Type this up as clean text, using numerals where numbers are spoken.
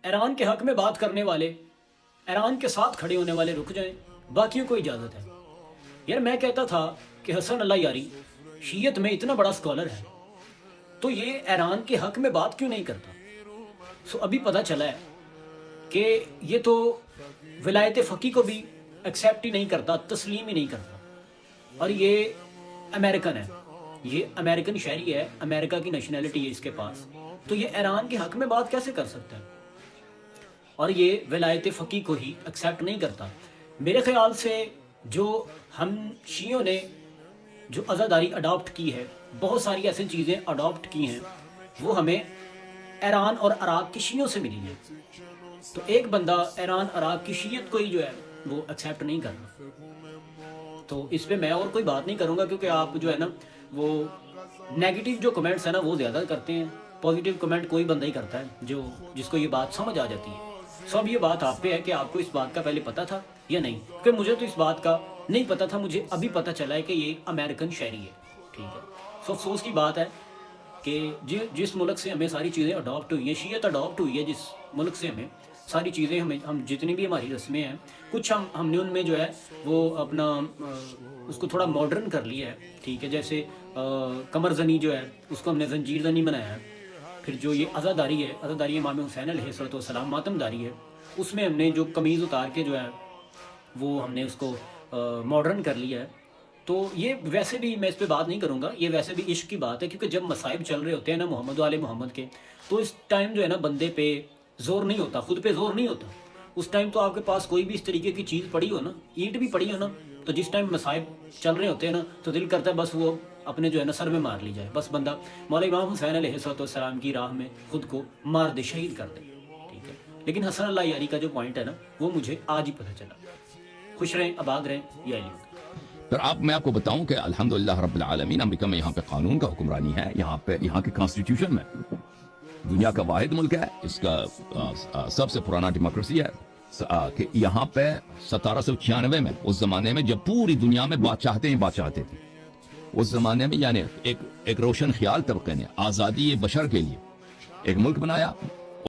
ایران کے حق میں بات کرنے والے، ایران کے ساتھ کھڑے ہونے والے رک جائیں، باقیوں کو اجازت ہے۔ یار میں کہتا تھا کہ حسن اللہ یاری شیعت میں اتنا بڑا اسکالر ہے تو یہ ایران کے حق میں بات کیوں نہیں کرتا؟ سو ابھی پتہ چلا ہے کہ یہ تو ولایت فقی کو بھی ایکسیپٹ ہی نہیں کرتا، تسلیم ہی نہیں کرتا، اور یہ امریکن ہے، یہ امریکن شہری ہے، امریکہ کی نیشنلٹی ہے اس کے پاس، تو یہ ایران کے حق میں بات کیسے کر سکتا ہے؟ اور یہ ولایت فقی کو ہی ایکسیپٹ نہیں کرتا۔ میرے خیال سے جو ہم شیعوں نے جو عزاداری اڈاپٹ کی ہے، بہت ساری ایسی چیزیں اڈاپٹ کی ہیں، وہ ہمیں ایران اور عراق کی شیعوں سے ملی ہیں، تو ایک بندہ ایران عراق کی شیعت کو ہی جو ہے وہ ایکسیپٹ نہیں کرنا۔ تو اس پہ میں اور کوئی بات نہیں کروں گا، کیونکہ آپ جو ہے نا وہ نیگیٹو جو کمنٹس ہیں نا وہ زیادہ کرتے ہیں، پازیٹیو کمنٹ کوئی بندہ ہی کرتا ہے جو جس کو یہ بات سمجھ آ جاتی ہے۔ سو اب یہ بات آپ پہ ہے کہ آپ کو اس بات کا پہلے پتہ تھا یا نہیں، کیونکہ مجھے تو اس بات کا نہیں پتہ تھا، مجھے ابھی پتہ چلا ہے کہ یہ امریکن شہری ہے، ٹھیک ہے۔ سو افسوس کی بات ہے کہ جس ملک سے ہمیں ساری چیزیں اڈاپٹ ہوئی ہیں، شیعت اڈاپٹ ہوئی ہے جس ملک سے ہمیں ساری چیزیں، ہم جتنی بھی ہماری رسمیں ہیں، کچھ ہم نے ان میں جو ہے وہ اپنا اس کو تھوڑا ماڈرن کر لیا ہے، ٹھیک ہے۔ جیسے کمر زنی جو ہے اس کو ہم نے زنجیر زنی بنایا ہے، پھر جو یہ عزاداری ہے، عزاداری امام حسین علیہ الصلوۃ والسلام ماتم داری ہے، اس میں ہم نے جو قمیض اتار کے جو ہے وہ ہم نے اس کو ماڈرن کر لیا ہے۔ تو یہ ویسے بھی میں اس پہ بات نہیں کروں گا، یہ ویسے بھی عشق کی بات ہے، کیونکہ جب مصائب چل رہے ہوتے ہیں نا محمد والے محمد کے، تو اس ٹائم جو ہے نا بندے پہ زور نہیں ہوتا، خود پہ زور نہیں ہوتا۔ اس ٹائم تو آپ کے پاس کوئی بھی اس طریقے کی چیز پڑی ہو نا، اینٹ بھی پڑی ہو نا، تو جس ٹائم مصائب چل رہے ہوتے ہیں نا تو دل کرتا ہے بس وہ اپنے جو ہے نا سر میں مار لی جائے، بس بندہ مولا امام حسین علیہ الصلوۃ والسلام کی راہ میں خود کو مار دے، شہید کر دے، ٹھیک ہے۔ لیکن حسن اللہ یاری کا جو پوائنٹ ہے نا وہ مجھے آج ہی پتہ چلا۔ خوش رہیں، آباد رہیں، یہ علی۔ پھر میں آپ کو بتاؤں کہ الحمدللہ رب العالمین، امریکہ میں یہاں پہ قانون کا حکمرانی ہے، یہاں کے کانسٹیٹیوشن میں دنیا کا واحد ملک ہے، اس کا سب سے پرانا ڈیموکریسی ہے، کہ یہاں پہ 1796 میں، اس زمانے میں جب پوری دنیا میں بادشاہتے تھے، اس زمانے میں یعنی ایک روشن خیال طبقے نے آزادی بشر کے لیے ایک ملک بنایا،